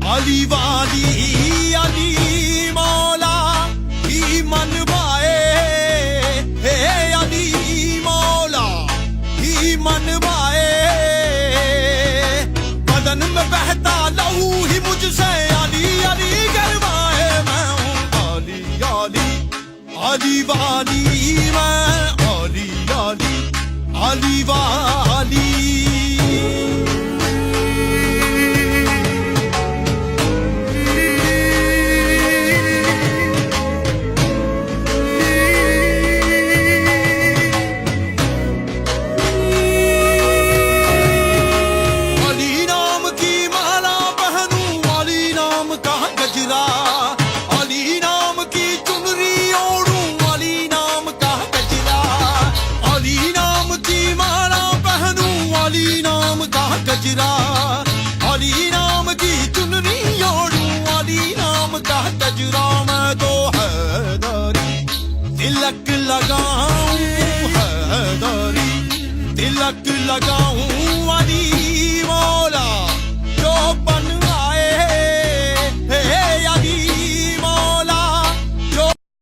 अली वाली अली मौला ही मन भाए, हे अली मौला ही मन भाए। बदन में बहता लहू ही मुझसे अली अली करवाए। मैं हूँ अली अली अली वाली, मैं अली अली अली वाली। गजरा अली नाम की चुनरी ओढ़ूं, अली नाम का गजरा। मैं तो हैदरी तिलक लगाऊं, हैदरी तिलक लगाऊं।